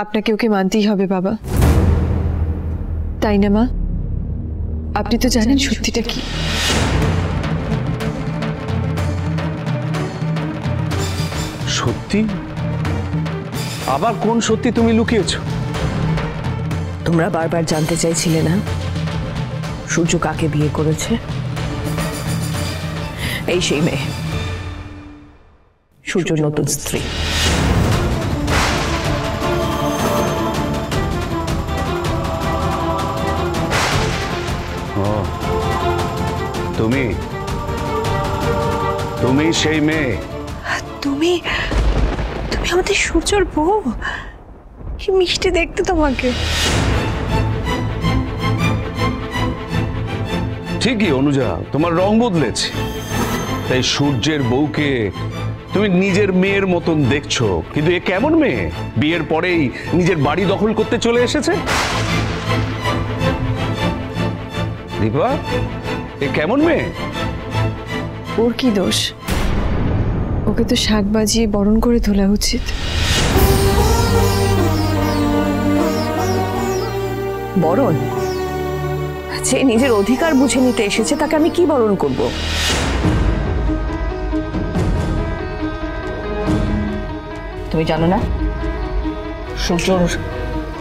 আপনাকে ওকে মানতেই হবে বাবা, তাই না মা? আপনি তো জানেন সত্যিটা কি। সত্যি? আবার কোন সত্যি তুমি লুকিয়েছো? তোমরা বারবার জানতে চাইছিলে না সূর্য কাকে বিয়ে করেছে? এই সেই মেয়ে, সূর্যর নতুন স্ত্রী। তুমি তুমি সেই মেয়ে? তুমি তুমি আমাদের সূর্যর বউ? কি মিষ্টি দেখতে তোমাকে। ঠিকই অনুজা, তোমার রং বদলেছে, তাই সূর্যের বউকে তুমি নিজের মেয়ের মতন দেখছো। কিন্তু এ কেমন মেয়ে, বিয়ের পরেই নিজের বাড়ি দখল করতে চলে এসেছে? দীপা, এ কেমন মেয়ে? ওর কি দোষ? ওকে তো শাক বাজিয়ে বরণ করে তোলা উচিত। বরণ? যে নিজের অধিকার বুঝে নিতে এসেছে তাকে আমি কি বরণ করব? তুমি জানো না সূর্যর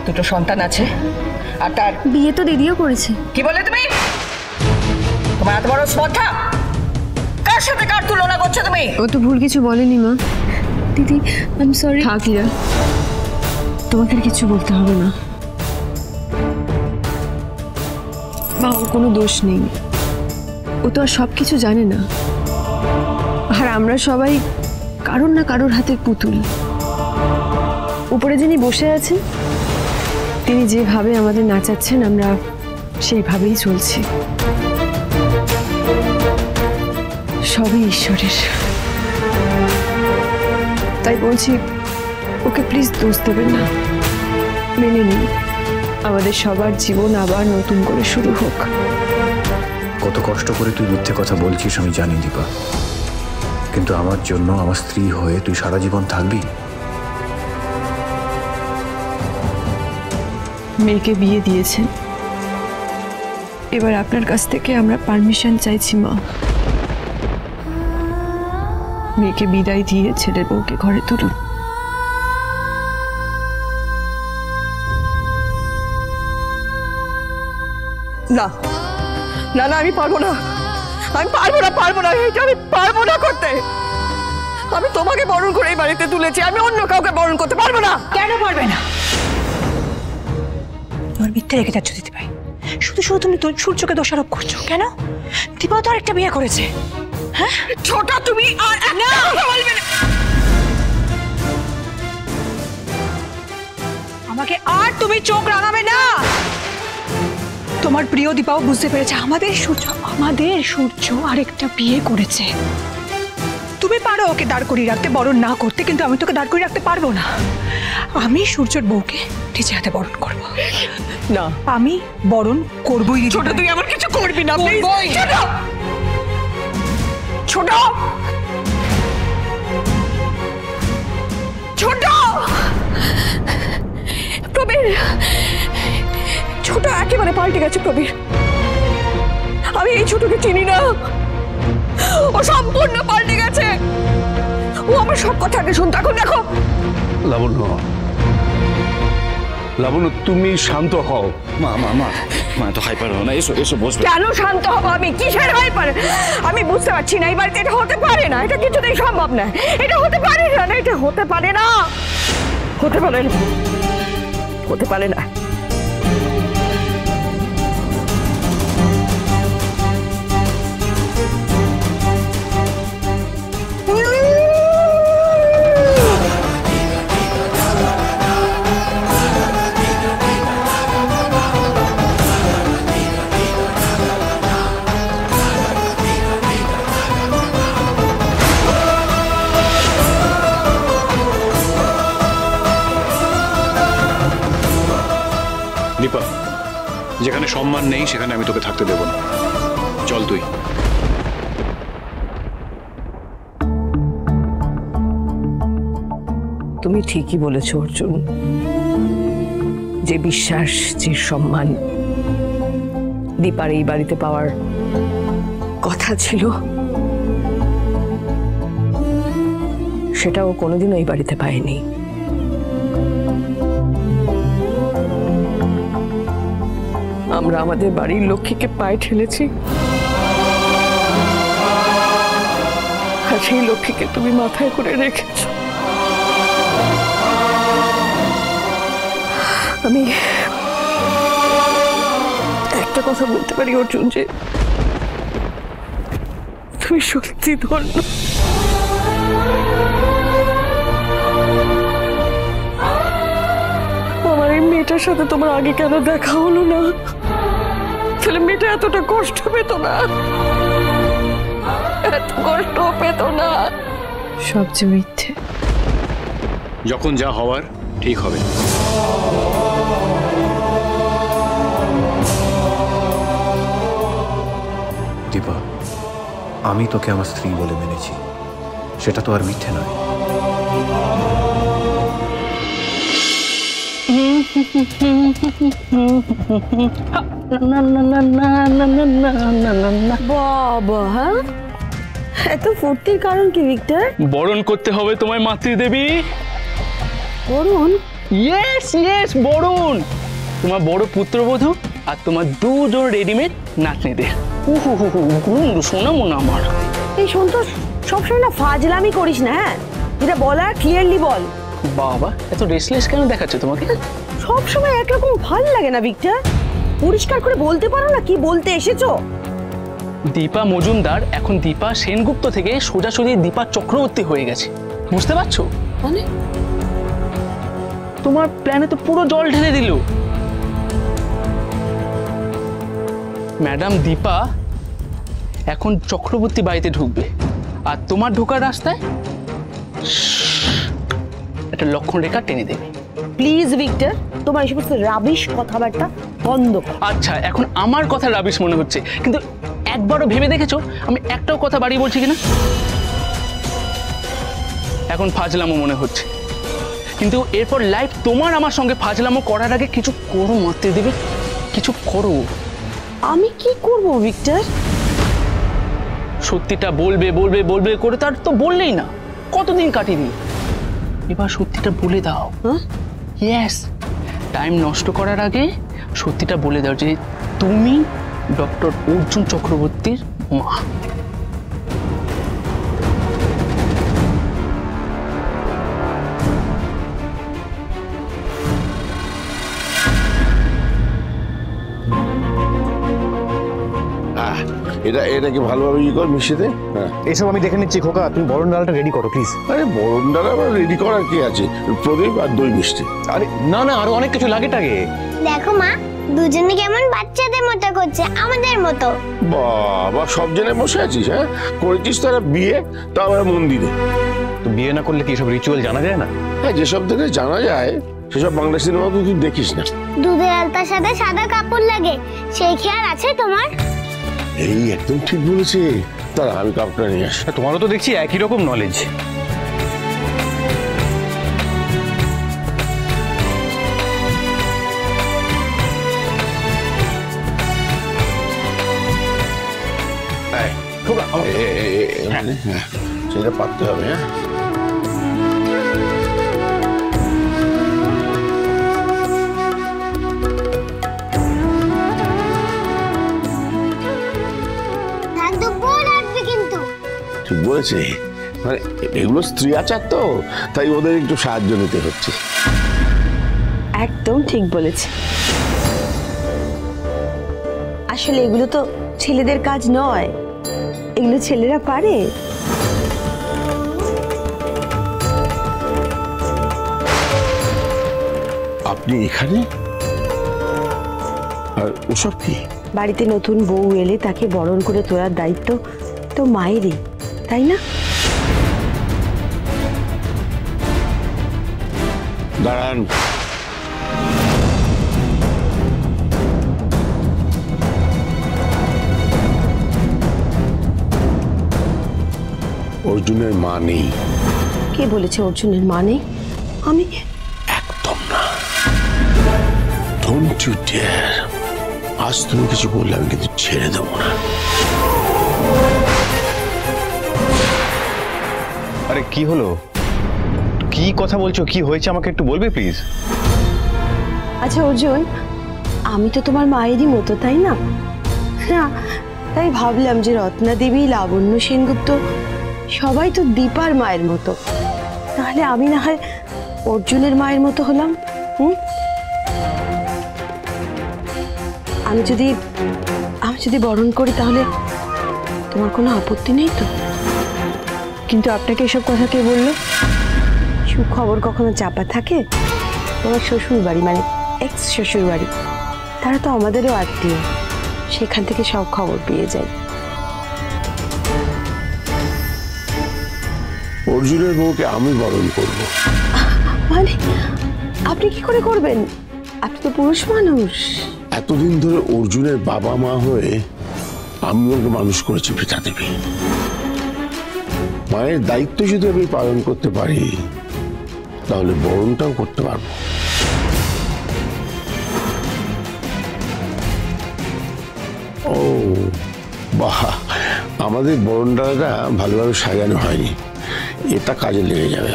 দুটো সন্তান আছে, আর তার বিয়ে তো দিদিও করেছে। কি বলে তুমি? তোমার এত বড় স্পর্ধা! কার সাথে কার তুলনা করছো তুমি? ও তো ভুল কিছু বলেনি মা। দিদি আই এম সরি। থাক ইরা, তোমাকে আর কিছু বলতে হবে না মা। ওর কোনো দোষ নেই, ও তো আর সবকিছু জানে না। আর আমরা সবাই কারোর না কারোর হাতের পুতুল। উপরে যিনি বসে আছেন তিনি যেভাবে আমাদের নাচাচ্ছেন আমরা সেইভাবেই চলছি। সবই ঈশ্বরের। তাই বলছি ওকে প্লিজ দোষ দেবেন না, মেনে নিন। আমাদের সবার জীবন আবার নতুন করে শুরু হোক। কত কষ্ট করে তুই মিথ্যে কথা বলছিস আমি জানি দীপা, কিন্তু আমার জন্য আমার স্ত্রী হয়ে তুই সারা জীবন থাকবি? মেয়েকে বিয়ে দিয়েছেন, এবার আপনার কাছ থেকে আমরা পারমিশন চাইছি মা। মেয়েকে বিদায় দিয়ে ছেলের বউকে ঘরে তুলুন। না না না, আমি পারবো না, আমি পারবো না, পারবো না, এটা আমি পারবো না করতে। আমি তোমাকে বরণ করে এই বাড়িতে তুলেছি, আমি অন্য কাউকে বরণ করতে পারবো না। কেন পারবে না? তোমার মিথ্যে রেখে যাচ্ছ দিদি ভাই। শুধু শুধু তুমি সূর্যকে দোষারোপ করছো কেন? দীপাও তো আরেকটা বিয়ে করেছে। হ্যাঁ ছোট, তুমি আর একটা কথা বলবে না। আমাকে আর তুমি চোখ রাঙাবে না। তোমার প্রিয় দীপাও বুঝতে পেরেছে আমাদের সূর্য আরেকটা বিয়ে করেছে। তুমি পারো ওকে দাঁড় করিয়ে রাখতে, বরণ না করতে, কিন্তু আমি তোকে দাঁড় করিয়ে রাখতে পারবো না। আমি সূর্যের বউকে নিজে হাতে বরণ করবো। না, আমি বরণ করবোই। ছোট, তুই আমার কিছু করবি না প্লিজ। ছোট, ছোট, প্রবীর, ছোট একেবারে পাল্টে গেছে প্রবীর। আমি এই ছোটকে চিনি না, ও সম্পূর্ণ পাল্টে গেছে। ও আমার সব কথা আগে শুনতো, এখন দেখো। লাবণ্য, লাবণ্য তুমি শান্ত হও। মা মা মা মা তো হাইপার হও না, এসো এসো বসবে। কেন শান্ত হবো আমি? কিসের হাইপার? আমি বুঝতে পারছি না এই বাড়িতে এটা হতে পারে না, এটা কিছুতেই সম্ভব না, এটা হতে পারে না, এটা হতে পারে না, হতে পারে না, হতে পারে না। দীপা, যেখানে সম্মান নেই সেখানে আমি তোকে থাকতে দেব না। চল তুই। তুমি ঠিকই বলেছো অর্জুন, যে বিশ্বাস, যে সম্মান দীপার এই বাড়িতে পাওয়ার কথা ছিল, সেটাও কোনোদিনও এই বাড়িতে পায়নি। আমরা আমাদের বাড়ির লক্ষ্মীকে পায়ে ঠেলেছি, আর সেই লক্ষ্মীকে তুমি মাথায় করে রেখেছ। আমি একটা কথা বলতে পারি অর্জুন, যে তুমি সত্যি ধন্য। আমার এই মেয়েটার সাথে তোমার আগে কেন দেখা হলো না? তাহলে মেয়েটা এতটা কষ্ট পেত না, এত কষ্ট পেত না। সব যে মিথ্যে। যখন যা হওয়ার ঠিক হবে। দীপা, আমি তোকে আমার স্ত্রী বলে মেনেছি, সেটা তো আর মিথ্যে নয়। বাবা, হ্যাঁ, এত ফুর্তির কারণ কি ভিক্টর? বরণ করতে হবে তোমায় মাতৃদেবী। বরুণ? ইয়েস ইয়েস, বরণ। তোমার বড় পুত্রবধূ আর তোমার দুজন রেডিমেড নাতনিদের। শোনা মনে আমার। এই সন্তোষ, সবসময় না ফাজলামি করিস না, হ্যাঁ? যেটা বলার ক্লিয়ারলি বল। বাবা, এত রেসলেস কেন দেখাচ্ছে তোমাকে? সবসময় একরকম ভাল লাগে না ভিক্টর, পরিষ্কার করে বলতে পারো না কি বলতে এসেছো? দীপা মজুমদার এখন দীপা সেনগুপ্ত থেকে সোজাসুজি দীপা চক্রবর্তী হয়ে গেছে, বুঝতে পারছো? মানে তোমার প্ল্যানে তো পুরো জল ঢেলে দিল। ম্যাডাম দীপা এখন চক্রবর্তী বাড়িতে ঢুকবে, আর তোমার ঢোকার রাস্তায় একটা লক্ষণ রেখা টেনে দেবে। প্লিজ ভিক্টর, তোমার এই সমস্ত রাবিশ কথাবার্তা বন্ধ কর। আচ্ছা, এখন আমার কথা রাবিশ মনে হচ্ছে, কিন্তু একবারও ভেবে দেখেছো আমি একটাও কথা বাড়িয়ে বলছি কিনা? এখন ফাজলামো মনে হচ্ছে, কিন্তু এরপর লাইফ তোমার আমার সঙ্গে ফাজলামো করার আগে কিছু করো মারতে দেবে, কিছু করো। আমি কি করব ভিক্টর? সত্যিটা বলবে বলবে বলবে করে তার তো বললেই না, কতদিন কাটিয়ে দিই। এবার সত্যিটা বলে দাও। ইয়েস, টাইম নষ্ট করার আগে সত্যিটা বলে দাও যে তুমি ডক্টর অর্জুন চক্রবর্তীর মা। এটা কি ভালোভাবে ই কর মিশিয়ে। হ্যাঁ, এসব আমি দেখে নিচ্ছি খোকা, তুমি বরণ ডালটা রেডি করো প্লিজ। আরে বরণ ডাল আবার রেডি করার কি আছে? প্রদীপ আর দই মিষ্টি। আরে না না, আরো অনেক কিছু লাগে টাগে। দেখো মা, দুজনে কেমন বাচ্চাদের মতো করছে, আমাদের মতো। বাবা, সব জেনে বসে আছিস? হ্যাঁ, করেছিস তারা বিয়ে, তা আবার মন্দিরে। তো বিয়ে না করলে কি সব রিচুয়াল জানা যায় না? হ্যাঁ, যেসব থেকে জানা যায় সেসব বাংলা সিনেমা তো তুই দেখিস না। দুধের আলতার সাথে সাদা কাপড় লাগে, সেই খেয়াল আছে তোমার? এই একদম ঠিক বলেছে। তারা আমি কাপড়টা নিয়ে আসি। তোমারও তো দেখছি একই রকম নলেজ। সেটা পারতে হবে। হ্যাঁ, ঠিক বলেছে। মানে এগুলো স্ত্রী আচার তো, তাই ওদের একটু সাহায্য নিতে হচ্ছে। একদম ঠিক বলেছে। আসলে এগুলো তো ছেলেদের কাজ নয়, এগুলো ছেলেরা পারে। আপনি এখানে? আর ওসব কি? বাড়িতে নতুন বউ এলে তাকে বরণ করে তোলার দায়িত্ব তো মায়েরই, তাই না? দাঁড়ান। অর্জুনের মা নেই। কে বলেছে অর্জুনের মা নেই? আমি একদম না। Don't you dare. আজ তুমি কিছু বললে আমি কিন্তু ছেড়ে দেবো না। আরে কি হলো, কি কথা বলছো, কি হয়েছে আমাকে একটু বলবে প্লিজ? আচ্ছা অর্জুন, আমি তো তোমার মায়েরই মতো, তাই না? হ্যাঁ, তাই ভাবলাম যে রত্না দেবী, লাবণ্য সেনগুপ্ত সবাই তো দীপার মায়ের মতো, তাহলে আমি না হয় অর্জুনের মায়ের মতো হলাম। আমি যদি বরণ করি তাহলে তোমার কোনো আপত্তি নেই তো? কিন্তু আপনাকে এসব কথা কে বললো? সুখবর কখনো চাপা থাকে? তোমার শ্বশুর বাড়ি, মানে এক্স শ্বশুর বাড়ি, তারা তো আমাদেরও আত্মীয়, সেখান থেকে সব খবর পেয়ে যায়। অর্জুনের বউকে আমি বরণ করব। মানে আপনি কি করে করবেন? আপনি তো পুরুষ মানুষ। এতদিন ধরে অর্জুনের বাবা মা হয়ে আমি ওকে মানুষ করেছি পিতা দেবী। মায়ের দায়িত্ব যদি আমি পালন করতে পারি তাহলে বরণটাও করতে পারবো। ও বাহ, আমাদের বরণডালাটা ভালোভাবে সাজানো হয়নি, এটা কাজে লেগে যাবে।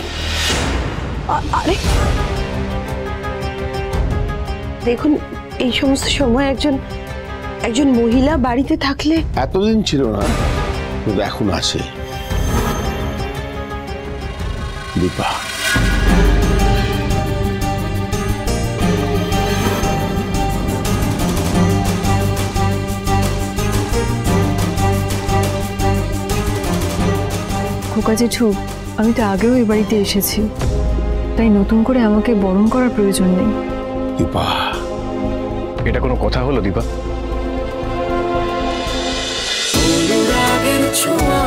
আরে দেখুন, এই সমস্ত সময় একজন মহিলা বাড়িতে থাকলে। এতদিন ছিল না, কিন্তু এখন আছে। দীপা, খোকা জেঠু, আমি তো আগেও এই বাড়িতে এসেছি, তাই নতুন করে আমাকে বরণ করার প্রয়োজন নেই। দীপা, এটা কোনো কথা হলো দীপা? ছোঁয়া